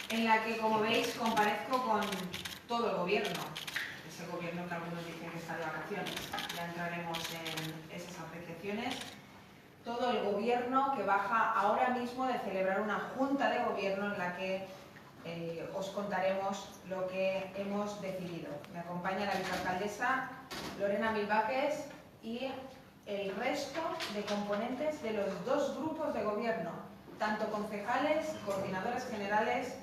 en la que, como veis, comparezco con todo el gobierno. Ese gobierno que algunos dicen que está de vacaciones. Ya entraremos en esas apreciaciones. Todo el gobierno que baja ahora mismo de celebrar una junta de gobierno en la que os contaremos lo que hemos decidido. Me acompaña la vicealcaldesa Lorena Milbaques y el resto de componentes de los dos grupos de gobierno, tanto concejales, coordinadoras generales,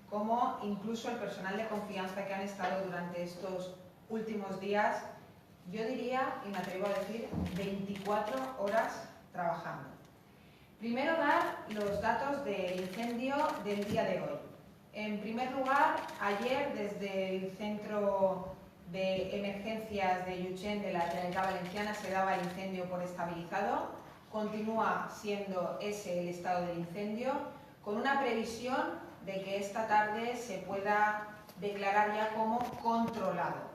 como incluso el personal de confianza que han estado durante estos últimos días, yo diría, y me atrevo a decir, 24 horas trabajando. Primero, dar los datos del incendio del día de hoy. En primer lugar, ayer desde el Centro de Emergencias de Llutxent de la Generalitat Valenciana se daba el incendio por estabilizado. Continúa siendo ese el estado del incendio, con una previsión de que esta tarde se pueda declarar ya como controlado.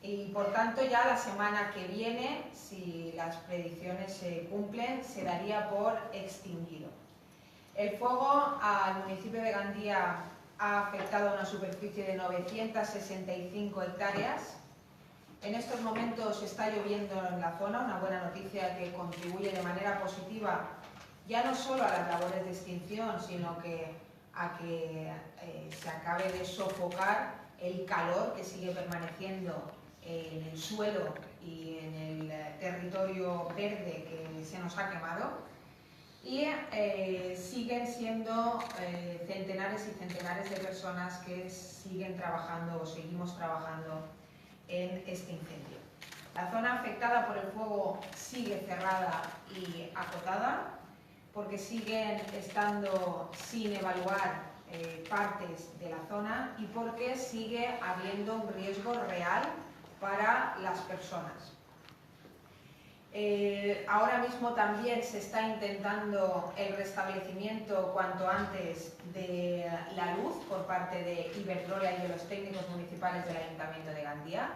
Y por tanto ya la semana que viene, si las predicciones se cumplen, se daría por extinguido. El fuego al municipio de Gandía ha afectado a una superficie de 965 hectáreas. En estos momentos está lloviendo en la zona, una buena noticia que contribuye de manera positiva ya no solo a las labores de extinción, sino a que se acabe de sofocar el calor que sigue permaneciendo en el suelo y en el territorio verde que se nos ha quemado. Y siguen siendo centenares y centenares de personas que siguen trabajando o seguimos trabajando en este incendio. La zona afectada por el fuego sigue cerrada y acotada porque siguen estando sin evaluar partes de la zona y porque sigue habiendo un riesgo real para las personas. Ahora mismo también se está intentando el restablecimiento cuanto antes de la luz por parte de Iberdrola y de los técnicos municipales del Ayuntamiento de Gandía.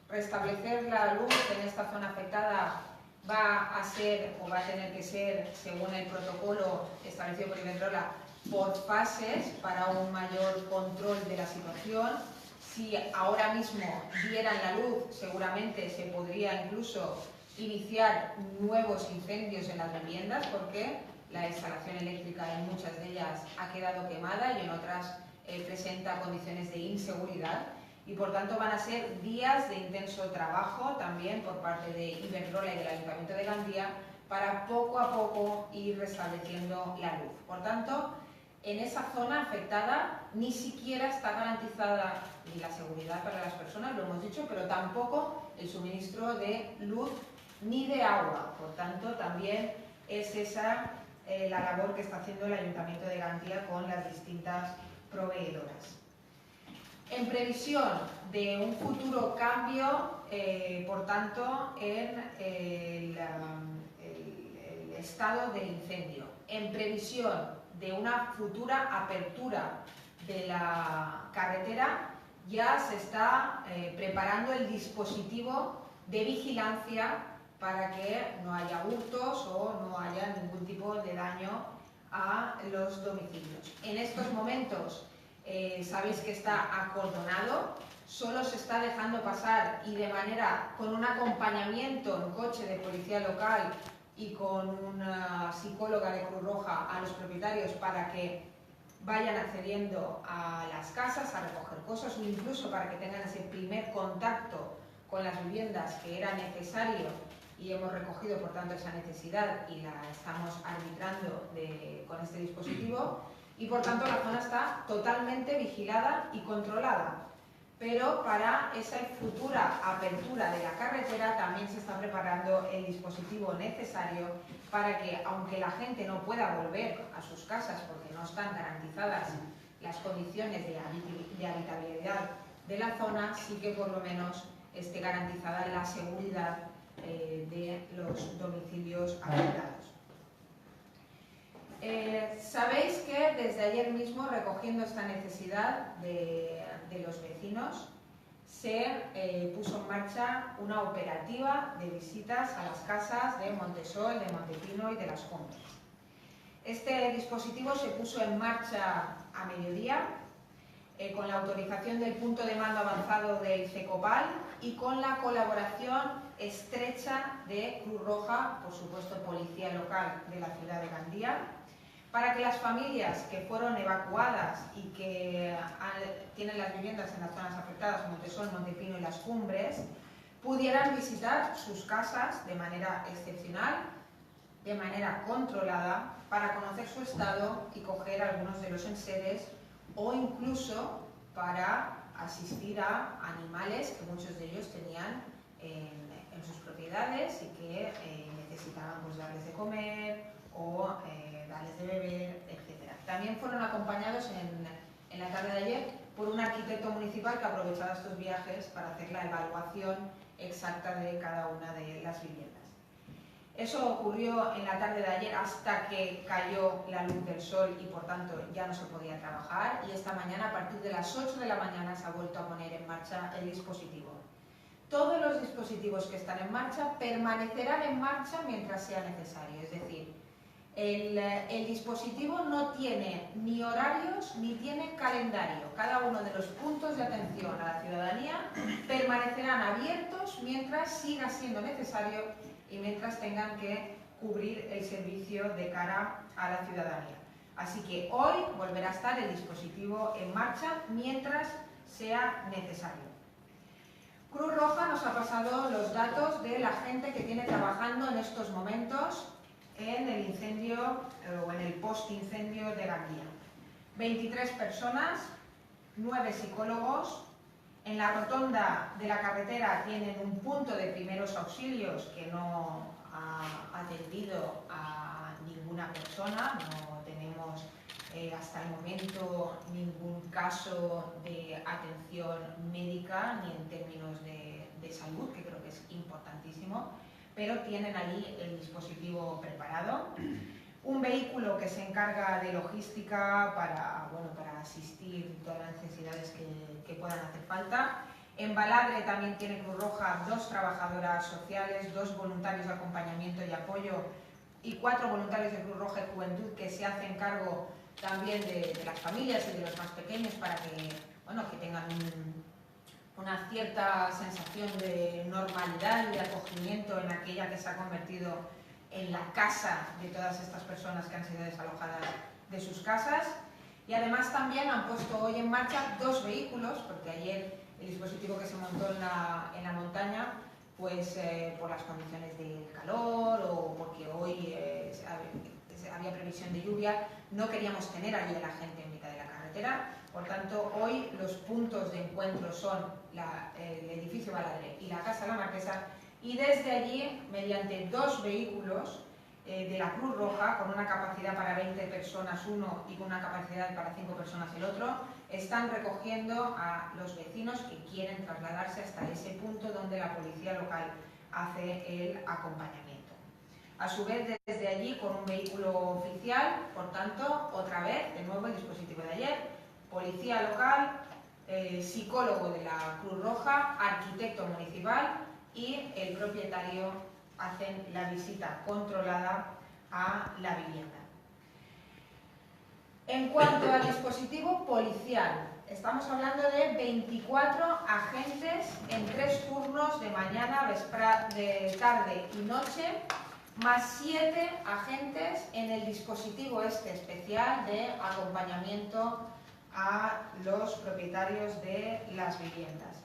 Restablecer la luz en esta zona afectada va a ser o va a tener que ser, según el protocolo establecido por Iberdrola, por fases para un mayor control de la situación. Si ahora mismo dieran la luz, seguramente se podría incluso iniciar nuevos incendios en las viviendas porque la instalación eléctrica en muchas de ellas ha quedado quemada y en otras presenta condiciones de inseguridad y por tanto van a ser días de intenso trabajo también por parte de Iberdrola y del Ayuntamiento de Gandía para poco a poco ir restableciendo la luz. Por tanto, en esa zona afectada ni siquiera está garantizada ni la seguridad para las personas, lo hemos dicho, pero tampoco el suministro de luz ni de agua. Por tanto, también es esa la labor que está haciendo el Ayuntamiento de Gandía con las distintas proveedoras. En previsión de un futuro cambio, por tanto, en el estado del incendio, en previsión de una futura apertura de la carretera, ya se está preparando el dispositivo de vigilancia para que no haya hurtos o no haya ningún tipo de daño a los domicilios. En estos momentos sabéis que está acordonado, solo se está dejando pasar y de manera con un acompañamiento en coche de policía local y con una psicóloga de Cruz Roja a los propietarios para que vayan accediendo a las casas a recoger cosas o incluso para que tengan ese primer contacto con las viviendas que era necesario y hemos recogido por tanto esa necesidad y la estamos arbitrando con este dispositivo y por tanto la zona está totalmente vigilada y controlada. Pero para esa futura apertura de la carretera también se está preparando el dispositivo necesario para que, aunque la gente no pueda volver a sus casas porque no están garantizadas las condiciones de habitabilidad de la zona, sí que por lo menos esté garantizada la seguridad de los domicilios afectados. Sabéis que desde ayer mismo, recogiendo esta necesidad de los vecinos, se puso en marcha una operativa de visitas a las casas de Montesol, de Montepino y de Las Juntas. Este dispositivo se puso en marcha a mediodía con la autorización del punto de mando avanzado del CECOPAL y con la colaboración estrecha de Cruz Roja, por supuesto policía local de la ciudad de Gandía, para que las familias que fueron evacuadas y que tienen las viviendas en las zonas afectadas, Montesol, Montepino y Las Cumbres, pudieran visitar sus casas de manera excepcional, de manera controlada, para conocer su estado y coger algunos de los enseres o incluso para asistir a animales que muchos de ellos tenían en sus propiedades y que necesitaban pues, darles de comer o darles de beber, etc. También fueron acompañados en la tarde de ayer por un arquitecto municipal que aprovechaba estos viajes para hacer la evaluación exacta de cada una de las viviendas. Eso ocurrió en la tarde de ayer hasta que cayó la luz del sol y por tanto ya no se podía trabajar, y esta mañana a partir de las 8 de la mañana se ha vuelto a poner en marcha el dispositivo. Todos los dispositivos que están en marcha permanecerán en marcha mientras sea necesario, es decir, el dispositivo no tiene ni horarios ni tiene calendario. Cada uno de los puntos de atención a la ciudadanía permanecerán abiertos mientras siga siendo necesario y mientras tengan que cubrir el servicio de cara a la ciudadanía. Así que hoy volverá a estar el dispositivo en marcha mientras sea necesario. Cruz Roja nos ha pasado los datos de la gente que tiene trabajando en estos momentos en el incendio o en el post-incendio de Gandía. 23 personas, 9 psicólogos. En la rotonda de la carretera tienen un punto de primeros auxilios que no ha atendido a ninguna persona, no tenemos hasta el momento ningún caso de atención médica ni en términos de salud, que creo que es importantísimo, pero tienen allí el dispositivo preparado. Un vehículo que se encarga de logística para asistir todas las necesidades que puedan hacer falta. En Baladre también tiene Cruz Roja 2 trabajadoras sociales, 2 voluntarios de acompañamiento y apoyo y 4 voluntarios de Cruz Roja y Juventud que se hacen cargo también de las familias y de los más pequeños para que tengan una cierta sensación de normalidad y de acogimiento en aquella que se ha convertido en la casa de todas estas personas que han sido desalojadas de sus casas. Y además también han puesto hoy en marcha 2 vehículos, porque ayer el dispositivo que se montó en la montaña, pues por las condiciones del calor o porque hoy había previsión de lluvia, no queríamos tener allí a la gente en mitad de la carretera. Por tanto, hoy los puntos de encuentro son el edificio Baladre y la Casa La Marquesa, y desde allí, mediante 2 vehículos de la Cruz Roja, con una capacidad para 20 personas uno y con una capacidad para 5 personas el otro, están recogiendo a los vecinos que quieren trasladarse hasta ese punto donde la policía local hace el acompañamiento. A su vez, desde allí, con un vehículo oficial, por tanto, otra vez, de nuevo el dispositivo de ayer, policía local, psicólogo de la Cruz Roja, arquitecto municipal y el propietario hacen la visita controlada a la vivienda. En cuanto al dispositivo policial, estamos hablando de 24 agentes en 3 turnos de mañana, de tarde y noche, más 7 agentes en el dispositivo especial de acompañamiento a los propietarios de las viviendas.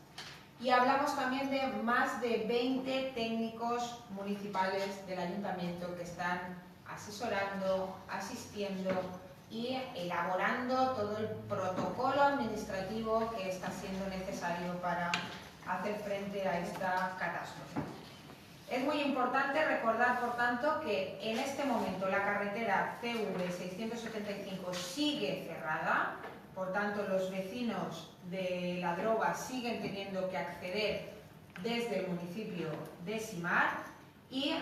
Y hablamos también de más de 20 técnicos municipales del ayuntamiento que están asesorando, asistiendo y elaborando todo el protocolo administrativo que está siendo necesario para hacer frente a esta catástrofe. Es muy importante recordar, por tanto, que en este momento la carretera CV 675 sigue cerrada. Por tanto, los vecinos de La Droga siguen teniendo que acceder desde el municipio de Simar y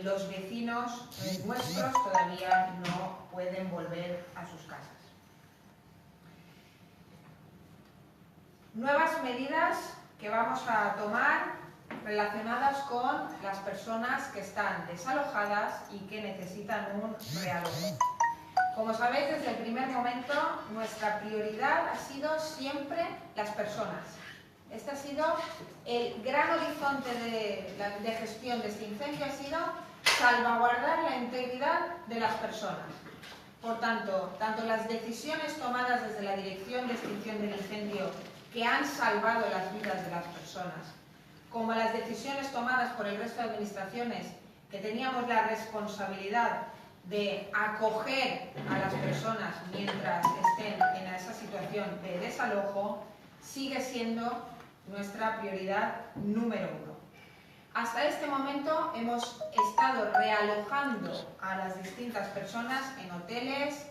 los vecinos nuestros todavía no pueden volver a sus casas. Nuevas medidas que vamos a tomar relacionadas con las personas que están desalojadas y que necesitan un realojo. Como sabéis, desde el primer momento nuestra prioridad ha sido siempre las personas. Este ha sido el gran horizonte de gestión de este incendio, ha sido salvaguardar la integridad de las personas. Por tanto, tanto las decisiones tomadas desde la Dirección de Extinción del Incendio, que han salvado las vidas de las personas, como las decisiones tomadas por el resto de administraciones, que teníamos la responsabilidad de acoger a las personas mientras estén en esa situación de desalojo, sigue siendo nuestra prioridad número uno. Hasta este momento hemos estado realojando a las distintas personas en hoteles,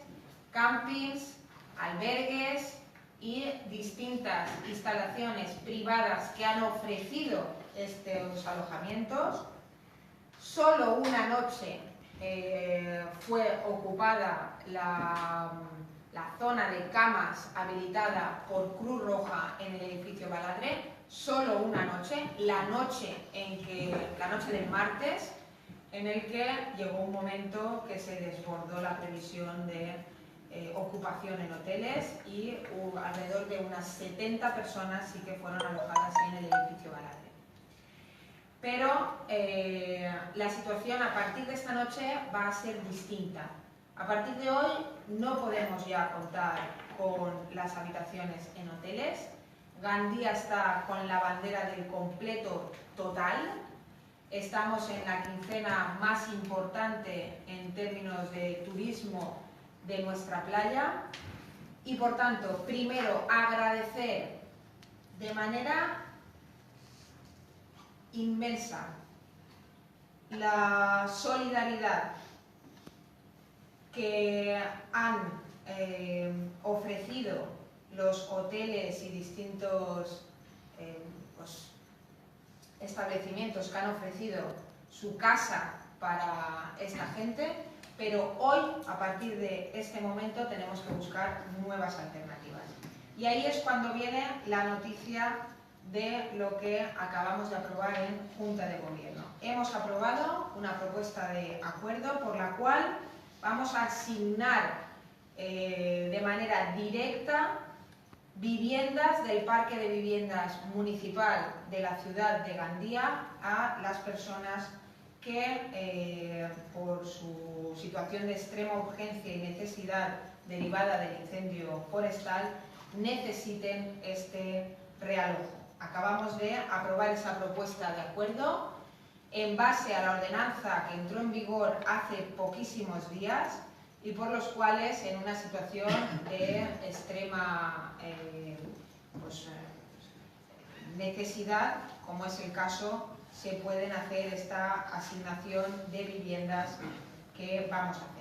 campings, albergues y distintas instalaciones privadas que han ofrecido estos alojamientos. Solo una noche fue ocupada la zona de camas habilitada por Cruz Roja en el edificio Baladre. Solo una noche, la noche del martes, en el que llegó un momento que se desbordó la previsión de ocupación en hoteles y alrededor de unas 70 personas sí que fueron alojadas en el edificio Baladre. Pero la situación a partir de esta noche va a ser distinta. A partir de hoy no podemos ya contar con las habitaciones en hoteles. Gandía está con la bandera del completo total. Estamos en la quincena más importante en términos de turismo de nuestra playa y, por tanto, primero agradecer de manera inmensa la solidaridad que han ofrecido los hoteles y distintos establecimientos que han ofrecido su casa para esta gente, pero hoy, a partir de este momento, tenemos que buscar nuevas alternativas. Y ahí es cuando viene la noticia de lo que acabamos de aprobar en Junta de Gobierno. Hemos aprobado una propuesta de acuerdo por la cual vamos a asignar de manera directa viviendas del parque de viviendas municipal de la ciudad de Gandía a las personas que por su situación de extrema urgencia y necesidad derivada del incendio forestal necesiten este realojo. Acabamos de aprobar esa propuesta de acuerdo en base a la ordenanza que entró en vigor hace poquísimos días y por los cuales, en una situación de extrema necesidad, como es el caso, se pueden hacer esta asignación de viviendas que vamos a hacer.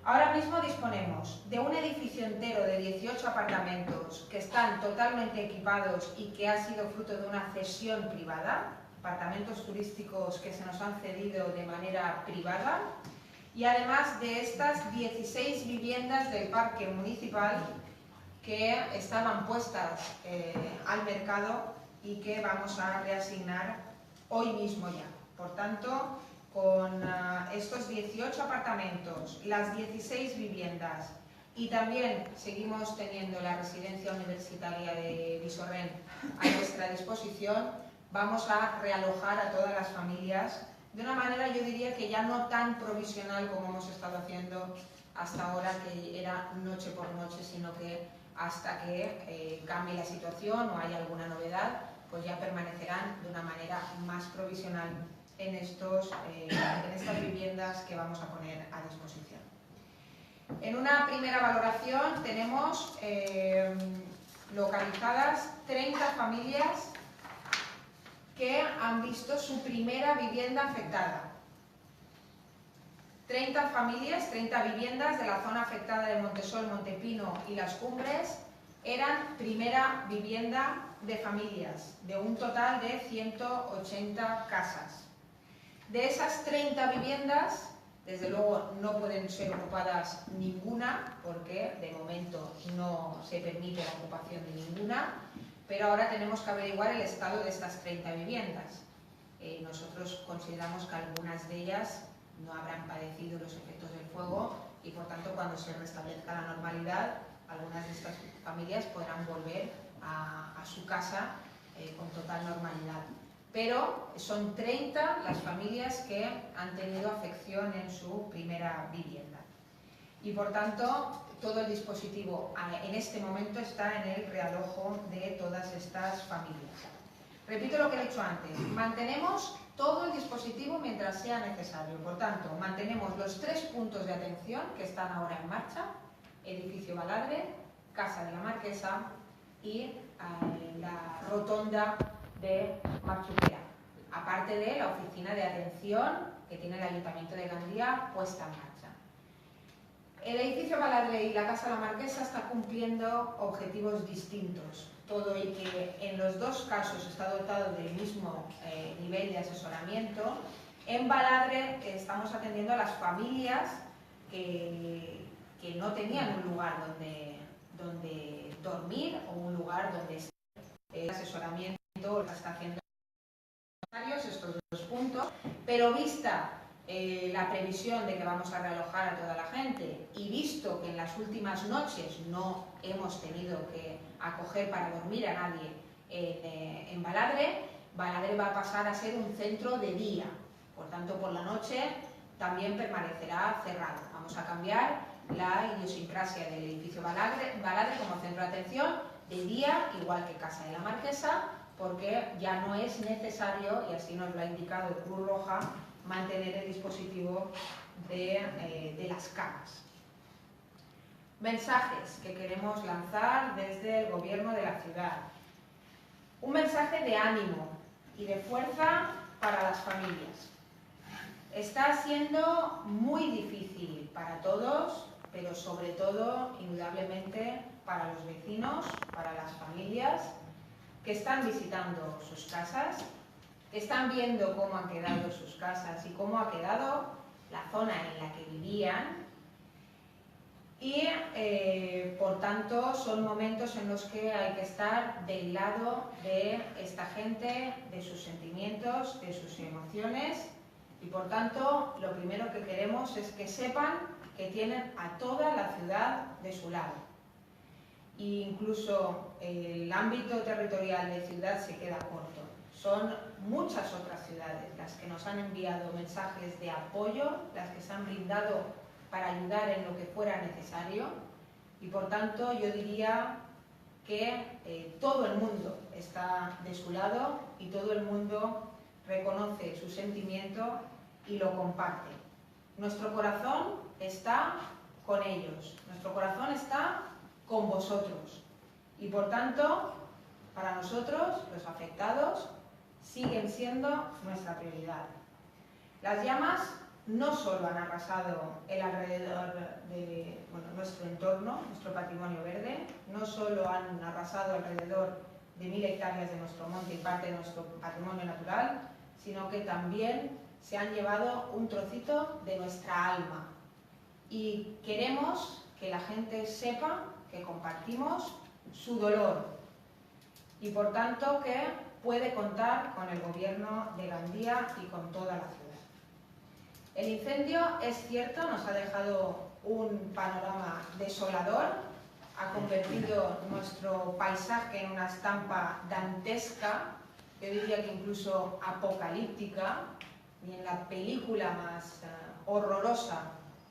Ahora mismo disponemos de un edificio entero de 18 apartamentos que están totalmente equipados y que ha sido fruto de una cesión privada, apartamentos turísticos que se nos han cedido de manera privada, y además de estas 16 viviendas del parque municipal que estaban puestas al mercado y que vamos a reasignar hoy mismo ya. Por tanto, con estos 18 apartamentos, las 16 viviendas y también seguimos teniendo la residencia universitaria de Visorren a nuestra disposición, vamos a realojar a todas las familias de una manera, yo diría que ya no tan provisional como hemos estado haciendo hasta ahora, que era noche por noche, sino que hasta que cambie la situación o haya alguna novedad, pues ya permanecerán de una manera más provisional en estas viviendas que vamos a poner a disposición. En una primera valoración tenemos localizadas 30 familias que han visto su primera vivienda afectada. 30 familias, 30 viviendas de la zona afectada de Montesol, Montepino y Las Cumbres eran primera vivienda de familias, de un total de 180 casas. De esas 30 viviendas, desde luego no pueden ser ocupadas ninguna, porque de momento no se permite la ocupación de ninguna, pero ahora tenemos que averiguar el estado de estas 30 viviendas. Nosotros consideramos que algunas de ellas no habrán padecido los efectos del fuego y por tanto cuando se restablezca la normalidad algunas de estas familias podrán volver a su casa con total normalidad. Pero son 30 las familias que han tenido afección en su primera vivienda. Y por tanto, todo el dispositivo en este momento está en el realojo de todas estas familias. Repito lo que he dicho antes, mantenemos todo el dispositivo mientras sea necesario. Por tanto, mantenemos los 3 puntos de atención que están ahora en marcha: edificio Baladre, Casa de la Marquesa y la rotonda de Marchupera, aparte de la oficina de atención que tiene el Ayuntamiento de Gandía puesta en marcha. El edificio Baladre y la Casa de la Marquesa está cumpliendo objetivos distintos, todo y que en los dos casos está dotado del mismo nivel de asesoramiento. En Baladre estamos atendiendo a las familias que no tenían un lugar donde dormir o un lugar donde estar. El asesoramiento lo está haciendo estos 2 puntos, pero vista la previsión de que vamos a realojar a toda la gente y visto que en las últimas noches no hemos tenido que acoger para dormir a nadie en Baladre, Baladre va a pasar a ser un centro de día, por tanto por la noche también permanecerá cerrado. Vamos a cambiar la idiosincrasia del edificio Baladre como centro de atención de día, igual que Casa de la Marquesa, porque ya no es necesario, y así nos lo ha indicado Cruz Roja, mantener el dispositivo de las camas. Mensajes que queremos lanzar desde el Gobierno de la ciudad. Un mensaje de ánimo y de fuerza para las familias. Está siendo muy difícil para todos, pero sobre todo, indudablemente, para los vecinos, para las familias que están visitando sus casas, que están viendo cómo han quedado sus casas y cómo ha quedado la zona en la que vivían. Y, por tanto, son momentos en los que hay que estar del lado de esta gente, de sus sentimientos, de sus emociones. Y, por tanto, lo primero que queremos es que sepan que tienen a toda la ciudad de su lado. E incluso el ámbito territorial de ciudad se queda corto. Son muchas otras ciudades las que nos han enviado mensajes de apoyo, las que se han brindado para ayudar en lo que fuera necesario y por tanto yo diría que todo el mundo está de su lado y todo el mundo reconoce su sentimiento y lo comparte. Nuestro corazón está con ellos, nuestro corazón está con vosotros y por tanto para nosotros los afectados siguen siendo nuestra prioridad. Las llamas no solo han arrasado el alrededor de nuestro entorno, nuestro patrimonio verde, no solo han arrasado alrededor de 1000 hectáreas de nuestro monte y parte de nuestro patrimonio natural, sino que también se han llevado un trocito de nuestra alma. Y queremos que la gente sepa que compartimos su dolor y por tanto que puede contar con el Gobierno de Gandía y con toda la ciudad. El incendio, es cierto, nos ha dejado un panorama desolador, ha convertido nuestro paisaje en una estampa dantesca, yo diría que incluso apocalíptica, y en la película más horrorosa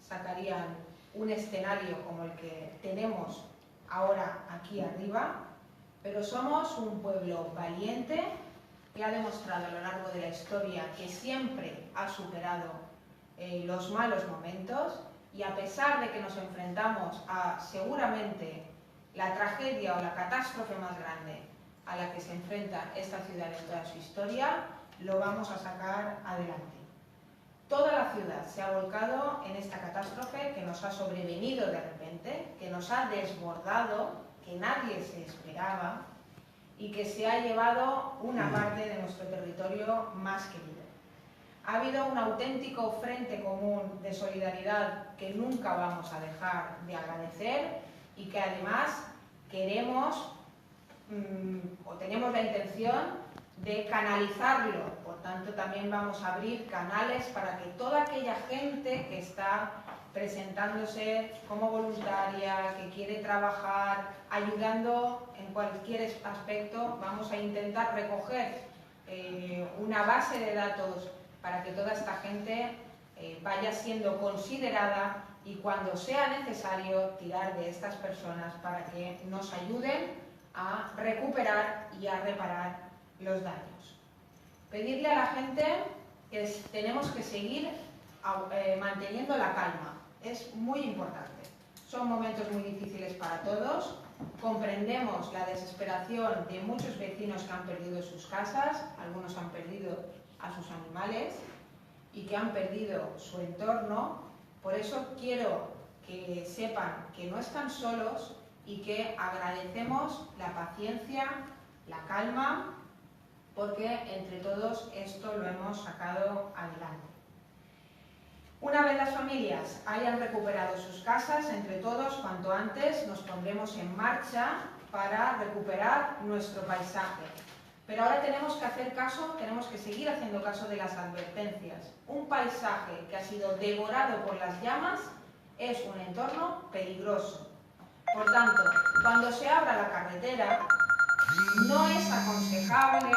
sacarían un escenario como el que tenemos ahora aquí arriba, pero somos un pueblo valiente que ha demostrado a lo largo de la historia que siempre ha superado los malos momentos y a pesar de que nos enfrentamos a seguramente la tragedia o la catástrofe más grande a la que se enfrenta esta ciudad en toda su historia, lo vamos a sacar adelante. Toda la ciudad se ha volcado en esta catástrofe que nos ha sobrevenido de repente, que nos ha desbordado, que nadie se esperaba y que se ha llevado una parte de nuestro territorio más querido. Ha habido un auténtico frente común de solidaridad que nunca vamos a dejar de agradecer y que además queremos o tenemos la intención de canalizarlo. Por tanto, también vamos a abrir canales para que toda aquella gente que está presentándose como voluntaria, que quiere trabajar, ayudando en cualquier aspecto. Vamos a intentar recoger una base de datos para que toda esta gente vaya siendo considerada y cuando sea necesario tirar de estas personas para que nos ayuden a recuperar y a reparar los daños. Pedirle a la gente que tenemos que seguir manteniendo la calma. Es muy importante. Son momentos muy difíciles para todos. Comprendemos la desesperación de muchos vecinos que han perdido sus casas, algunos han perdido a sus animales y que han perdido su entorno. Por eso quiero que sepan que no están solos y que agradecemos la paciencia, la calma, porque entre todos esto lo hemos sacado adelante. Una vez las familias hayan recuperado sus casas, entre todos, cuanto antes nos pondremos en marcha para recuperar nuestro paisaje. Pero ahora tenemos que hacer caso, tenemos que seguir haciendo caso de las advertencias. Un paisaje que ha sido devorado por las llamas es un entorno peligroso. Por tanto, cuando se abra la carretera, no es aconsejable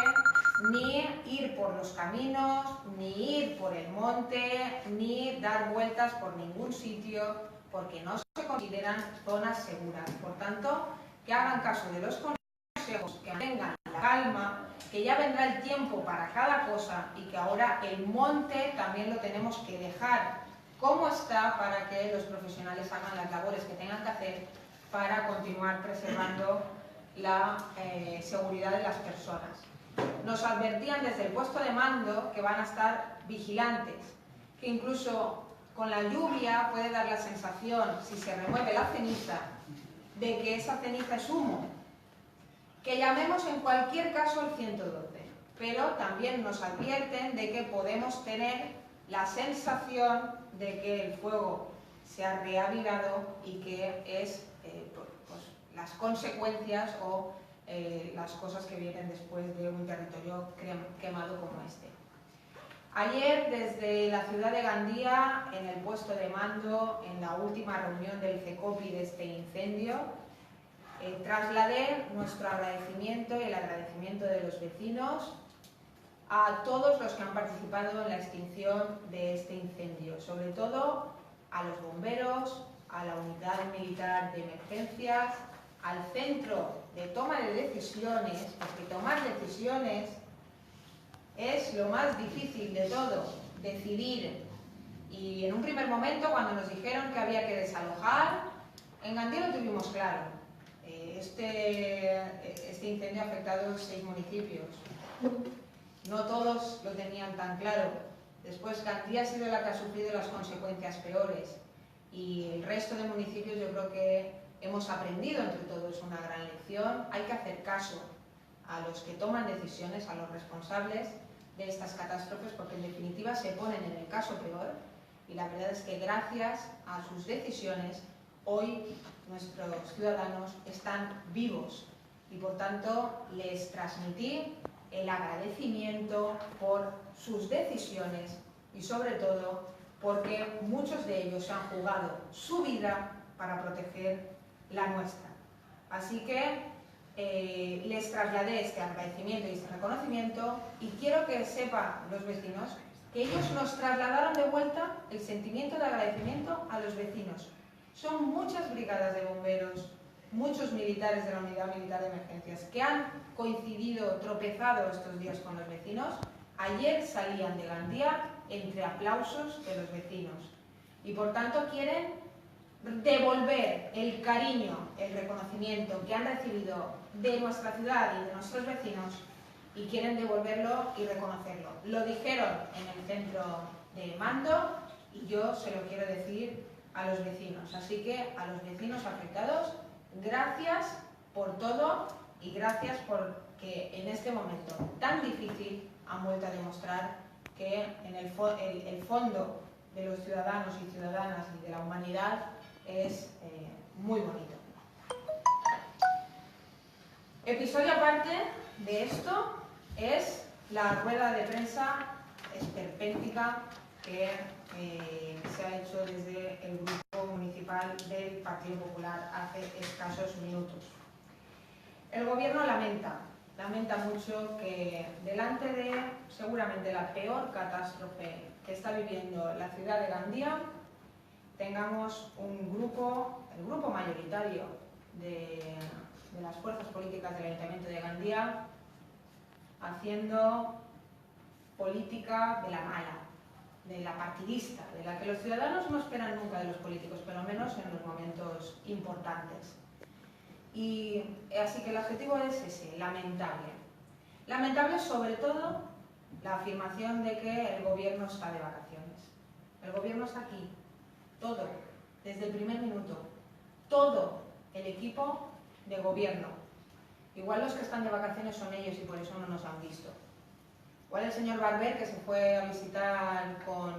ni ir por los caminos, ni ir por el monte, ni dar vueltas por ningún sitio, porque no se consideran zonas seguras. Por tanto, que hagan caso de los consejos, que mantengan la calma, que ya vendrá el tiempo para cada cosa y que ahora el monte también lo tenemos que dejar como está para que los profesionales hagan las labores que tengan que hacer para continuar preservando la seguridad de las personas. Nos advertían desde el puesto de mando que van a estar vigilantes, que incluso con la lluvia puede dar la sensación, si se remueve la ceniza, de que esa ceniza es humo. Que llamemos en cualquier caso al 112, pero también nos advierten de que podemos tener la sensación de que el fuego se ha reavivado y que es pues, las consecuencias o las cosas que vienen después de un territorio quemado como este. Ayer, desde la ciudad de Gandía, en el puesto de mando, en la última reunión del CECOPI de este incendio, trasladé nuestro agradecimiento y el agradecimiento de los vecinos a todos los que han participado en la extinción de este incendio, sobre todo a los bomberos, a la unidad militar de emergencias, al centro de toma de decisiones, porque tomar decisiones es lo más difícil de todo, decidir. Y en un primer momento, cuando nos dijeron que había que desalojar, en Gandía lo tuvimos claro. Este incendio ha afectado 6 municipios. No todos lo tenían tan claro. Después, Gandía ha sido la que ha sufrido las consecuencias peores. Y el resto de municipios yo creo que hemos aprendido entre todos una gran lección. Hay que hacer caso a los que toman decisiones, a los responsables de estas catástrofes, porque en definitiva se ponen en el caso peor. Y la verdad es que gracias a sus decisiones, hoy nuestros ciudadanos están vivos. Y por tanto les transmití el agradecimiento por sus decisiones y sobre todo porque muchos de ellos han jugado su vida para proteger la nuestra. Así que les trasladé este agradecimiento y este reconocimiento y quiero que sepan los vecinos que ellos nos trasladaron de vuelta el sentimiento de agradecimiento a los vecinos. Son muchas brigadas de bomberos, muchos militares de la Unidad Militar de Emergencias que han coincidido, tropezado estos días con los vecinos. Ayer salían de Gandía entre aplausos de los vecinos y por tanto quieren devolver el cariño, el reconocimiento que han recibido de nuestra ciudad y de nuestros vecinos y quieren devolverlo y reconocerlo. Lo dijeron en el centro de mando y yo se lo quiero decir a los vecinos. Así que a los vecinos afectados, gracias por todo y gracias porque en este momento tan difícil han vuelto a demostrar que en el fondo de los ciudadanos y ciudadanas y de la humanidad es muy bonito. Episodio aparte de esto es la rueda de prensa esperpéntica que se ha hecho desde el Grupo Municipal del Partido Popular hace escasos minutos. El Gobierno lamenta mucho que delante de seguramente la peor catástrofe que está viviendo la ciudad de Gandía, tengamos un grupo, el grupo mayoritario de las fuerzas políticas del Ayuntamiento de Gandía, haciendo política de la mala, de la partidista, de la que los ciudadanos no esperan nunca de los políticos, pero menos en los momentos importantes. Y así que el adjetivo es ese, lamentable. Lamentable sobre todo la afirmación de que el Gobierno está de vacaciones. El Gobierno está aquí, todo, desde el primer minuto, todo el equipo de Gobierno. Igual los que están de vacaciones son ellos y por eso no nos han visto. Igual el señor Barber, que se fue a visitar con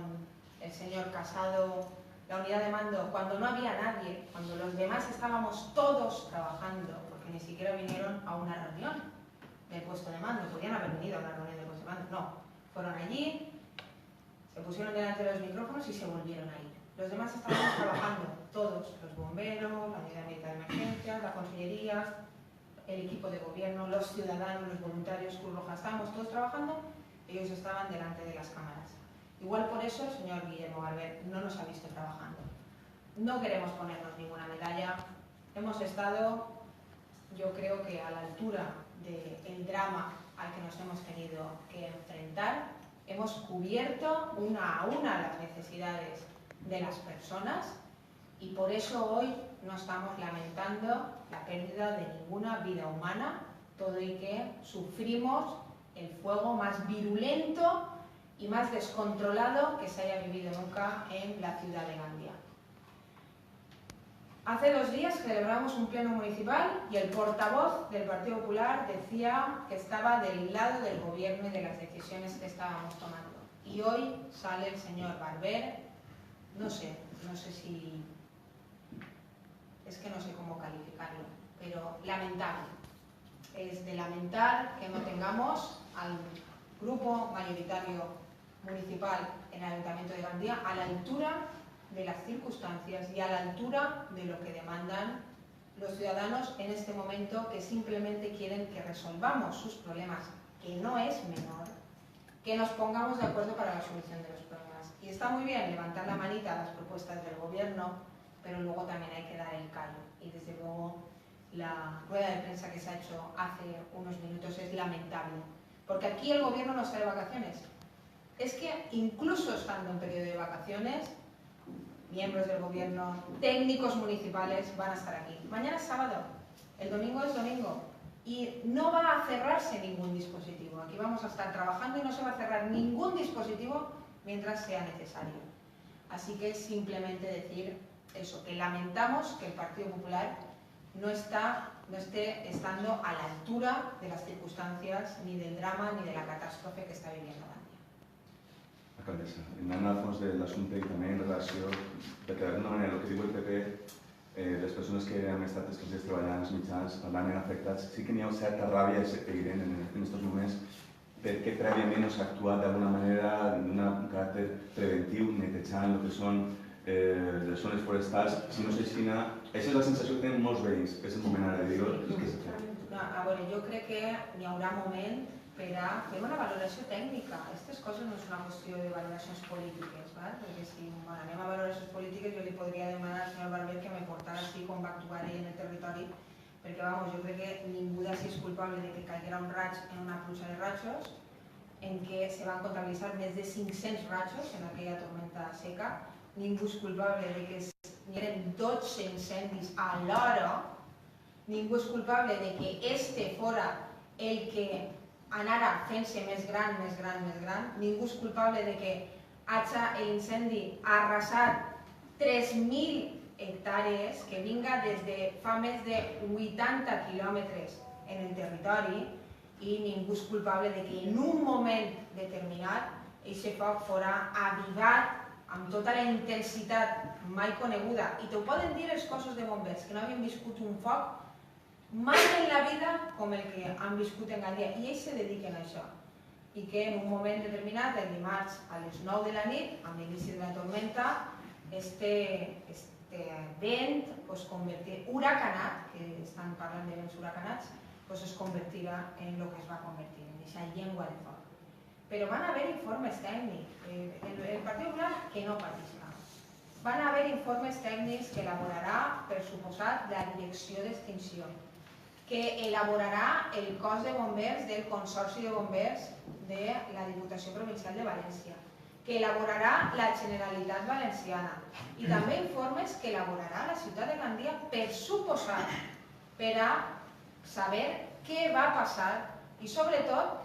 el señor Casado la unidad de mando, cuando no había nadie, cuando los demás estábamos todos trabajando, porque ni siquiera vinieron a una reunión del puesto de mando, podían haber venido a una reunión del puesto de mando, no, fueron allí, se pusieron delante de los micrófonos y se volvieron a ir. Los demás estábamos trabajando, todos, los bomberos, la unidad militar de emergencias, la consellería, el equipo de gobierno, los ciudadanos, los voluntarios, Cruz Roja, estábamos todos trabajando, ellos estaban delante de las cámaras. Igual por eso el señor Guillermo Barber no nos ha visto trabajando. No queremos ponernos ninguna medalla. Hemos estado, yo creo que a la altura del drama al que nos hemos tenido que enfrentar. Hemos cubierto una a una las necesidades de las personas y por eso hoy no estamos lamentando la pérdida de ninguna vida humana, todo y que sufrimos el fuego más virulento y más descontrolado que se haya vivido nunca en la ciudad de Gandía. Hace 2 días celebramos un pleno municipal y el portavoz del Partido Popular decía que estaba del lado del gobierno y de las decisiones que estábamos tomando. Y hoy sale el señor Barber, no sé si... es que no sé cómo calificarlo, pero lamentable. Es de lamentar que no tengamos al grupo mayoritario municipal en el Ayuntamiento de Gandía a la altura de las circunstancias y a la altura de lo que demandan los ciudadanos en este momento, que simplemente quieren que resolvamos sus problemas, que no es menor, que nos pongamos de acuerdo para la solución de los problemas. Y está muy bien levantar la manita a las propuestas del gobierno, pero luego también hay que dar el callo. Y desde luego la rueda de prensa que se ha hecho hace unos minutos es lamentable, porque aquí el gobierno no está de vacaciones. Es que incluso estando en periodo de vacaciones, miembros del gobierno, técnicos municipales van a estar aquí. Mañana es sábado, el domingo es domingo y no va a cerrarse ningún dispositivo. Aquí vamos a estar trabajando y no se va a cerrar ningún dispositivo mientras sea necesario. Así que simplemente decir eso, que lamentamos que el Partido Popular no esté estando a la altura de las circunstancias, ni del drama, ni de la catástrofe que está viviendo Gandía. Alcaldessa, anant al fons de l'assumpte i també en relació, perquè d'alguna manera el que diu el PP, les persones que han estat aquests dies treballant als mitjans, parlant afectats, sí que n'hi ha una certa ràbia evident en aquests moments perquè prèviament no s'ha actuat d'alguna manera d'un caràcter preventiu, netejant el que són les zones forestals, si no s'aixina. Aquesta és la sensació que tenen molts veïns, que és el moment ara de dir-ho, el que s'ha fet. A veure, jo crec que n'hi haurà moment per a fer una valoració tècnica. Aquestes coses no és una qüestió de valoracions polítiques, perquè si anem a valoracions polítiques jo li podria demanar al senyor Barber que me portara així com va actuar ell en el territori, perquè jo crec que ningú d'ací és culpable de que caiguera un raig en una pluja de rajos, en què se van comptabilitzar més de 500 rajos en aquella tormenta seca, ningú és culpable de que n'hi eren 12 incendis alhora, ningú és culpable de que este fora el que anara fent-se més gran, ningú és culpable de que l'incendi ha arrasat 3.000 hectàrees, que vinga des de fa més de 80 quilòmetres en el territori, i ningú és culpable de que en un moment determinat aquest foc fora avivat amb tota la intensitat mai coneguda. I t'ho poden dir els cossos de bombers, que no havien viscut un foc mai en la vida com el que han viscut en Gandía, i ells se dediquen a això. i que en un moment determinat, el dimarts a les 9 de la nit, amb l'inici de la tormenta, este vent huracanat, que estan parlant de vents huracanats, es convertirà en el que es va convertir, en aquesta llengua de foc. Però van haver informes tècnics, el Partit Popular que no participa. Van haver informes tècnics que elaborarà, per suposat, la Direcció d'Extinció, que elaborarà el cos de bombers del Consorci de Bombers de la Diputació Provincial de València, que elaborarà la Generalitat Valenciana i també informes que elaborarà la ciutat de Gandia, per suposat, per a saber què va passar i, sobretot,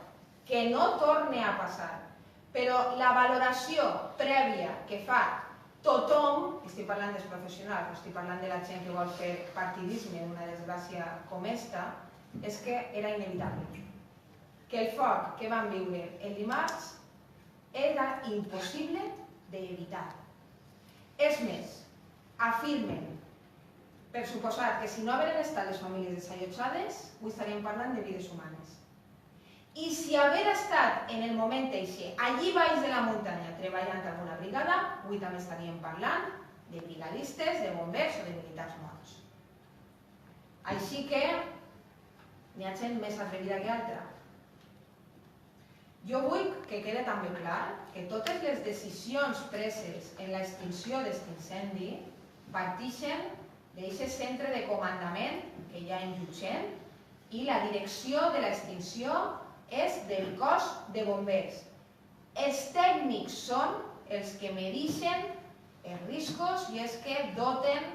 que no torni a passar. Però la valoració prèvia que fa tothom, estic parlant dels professionals, no estic parlant de la gent que vol fer partidisme d'una desgràcia com esta, és que era inevitable. Que el foc que vam viure el dimarts era impossible d'evitar. És més, afirmen, per suposat, que si no hagueren estat les famílies desallotjades, avui estaríem parlant de vides humanes. I si haver estat en el moment eixe, allí baix de la muntanya, treballant en una brigada, avui també estaríem parlant de brigadistes, de bombers o de militars morts. Així que n'hi ha gent més atrevida que altra. Jo vull que quede també clar que totes les decisions preses en l'extinció d'aquest incendi partixen d'aquest centre de comandament que hi ha en Llutxent i la direcció de l'extinció és del cos de bombers. Els tècnics són els que medixen els riscos i els que doten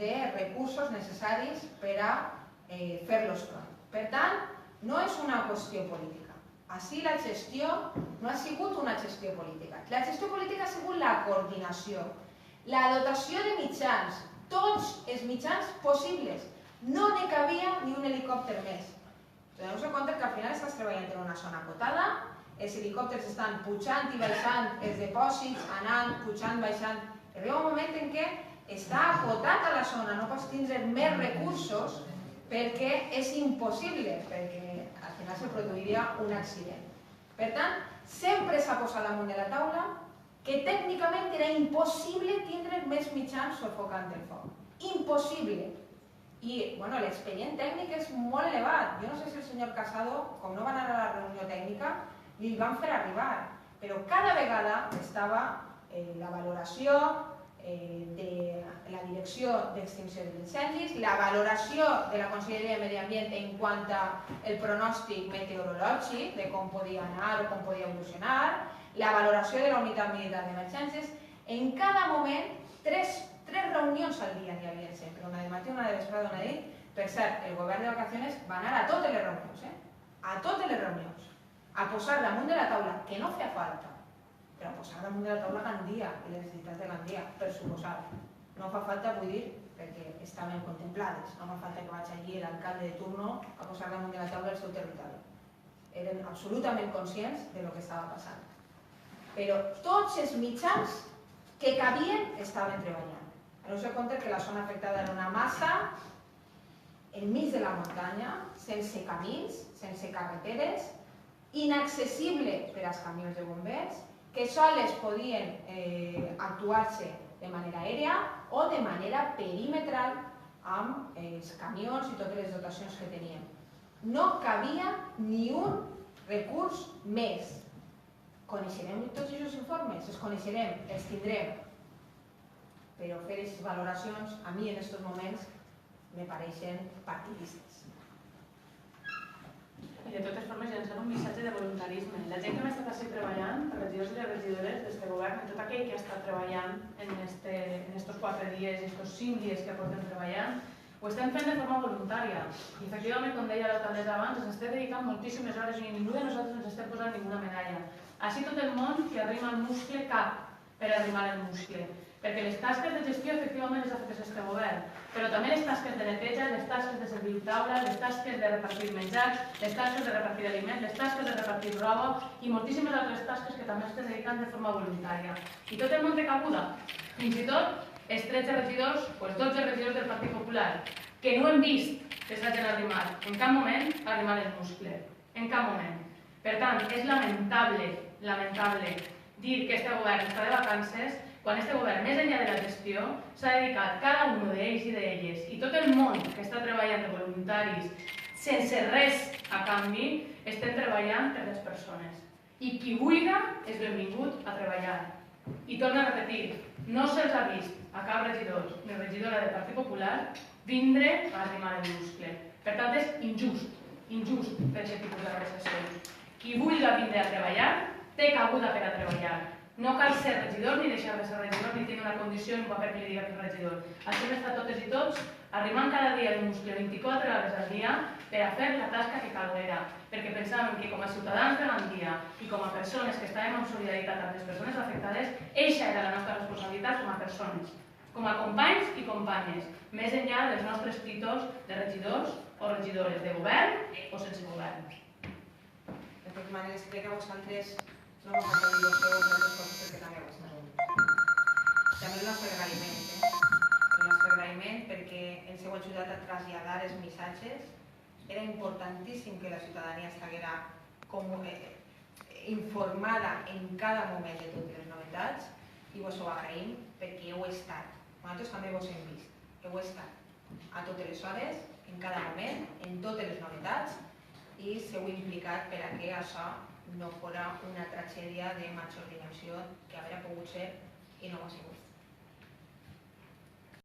de recursos necessaris per a fer-los front. Per tant, no és una qüestió política. Així la gestió no ha sigut una gestió política. La gestió política ha sigut la coordinació, la dotació de mitjans, tots els mitjans possibles. No n'hi cabia ni un helicòpter més. Doneu-vos compte que al final estàs treballant en una zona acotada, els helicòpters estan pujant i baixant els depòsits, anant, pujant, baixant. Arriba un moment en què està acotat a la zona, no pots tindre més recursos perquè és impossible, perquè al final se produiria un accident. Per tant, sempre s'ha posat damunt de la taula que tècnicament era impossible tindre més mitjans sufocant el foc. Impossible. I l'expedient tècnic és molt elevat. Jo no sé si el senyor Casado, com no va anar a la reunió tècnica, li van fer arribar. Però cada vegada estava la valoració de la Direcció d'Extinció d'Incendis, la valoració de la Conselleria de Medi Ambient en quant al pronòstic meteorològic, de com podia anar o com podia evolucionar, la valoració de la Unitat Militar d'Emergències. En cada moment, tres reunions al dia n'hi havia sempre, una de matí, una de vesprada, una de nit. Per cert, el govern de vacaciones va anar a totes les reunions, a totes les reunions, a posar damunt de la taula, que no feia falta, però a posar damunt de la taula Gandia i les necessitats de Gandia, per suposat. No fa falta, vull dir, perquè estaven contemplades, no fa falta que vagi allí l'alcalde de turno a posar damunt de la taula el seu territori. Eren absolutament conscients de lo que estava passant. Però tots els mitjans que cabien estaven treballant. Doneu-vos compte que la zona afectada era una massa enmig de la muntanya, sense camins, sense carreteres, inaccessible per als camions de bombers, que sols podien actuar-se de manera aèria o de manera perimetral amb els camions i totes les dotacions que tenien. No cabia ni un recurs més. Coneixerem tots aquests informes? Els coneixerem, els tindrem. Però fer aquestes valoracions, a mi en aquests moments, me pareixen partidistes. I de totes formes llançar un missatge de voluntarisme. La gent que ha estat així treballant, els regidors i les regidores d'este govern, tot aquell que ha estat treballant en estos 4 dies i estos 5 dies que portem treballant, ho estem fent de forma voluntària. I efectivament, com deia l'alcaldessa abans, ens estem dedicant moltíssimes hores i ningú de nosaltres ens estem posant ninguna medalla. Així tot el món que arrima el muscle cap per arrimar el muscle. Perquè les tasques de gestió efectivament les ha fet aquest govern, però també les tasques de neteja, les tasques de servir taula, les tasques de repartir menjar, les tasques de repartir aliments, les tasques de repartir roba i moltíssimes altres tasques que també estem dedicant de forma voluntària. I tot el món té cabuda, fins i tot els 13 regidors o els 12 regidors del Partit Popular, que no hem vist que s'hagin arrimat en cap moment a arrimar el muscle, en cap moment. Per tant, és lamentable dir que este govern està de vacances, quan este govern, més enllà de la gestió, s'ha dedicat cada un d'ells i d'elles i tot el món que està treballant de voluntaris sense res a canvi, estem treballant per les persones. I qui vulgui és benvingut a treballar. I torno a repetir, no se'ls ha vist a cap regidor ni regidora del Partit Popular vindre a arrimar el muscle. Per tant, és injust fer aquest tipus de prestacions. Qui vulgui vindre a treballar, té cabuda per a treballar. No cal ser regidor ni deixar de ser regidor ni tenir una condició ni un paper que li diga que és regidor. Així hem estat totes i tots arrimant cada dia el muscle 24 hores al dia per a fer la tasca que calguera, perquè pensàvem que com a ciutadans de Gandia i com a persones que estàvem en solidaritat amb les persones afectades, eixa era la nostra responsabilitat com a persones, com a companys i companyes, més enllà dels nostres títols de regidors o regidores de govern o sense govern. De totes maneres, crec que vosaltres no vos heu dit moltes coses perquè també ho esteu. També el nostre agraïment, perquè ens heu ajudat a traslladar els missatges. Era importantíssim que la ciutadania estiguera informada en cada moment de totes les novetats i vos ho agraïm perquè heu estat. Nosaltres també vos hem vist. Heu estat a totes les hores, en cada moment, en totes les novetats i s'heu implicat per a que això no fos una tragèdia de major dimensió que hauria pogut ser i no ho ha sigut.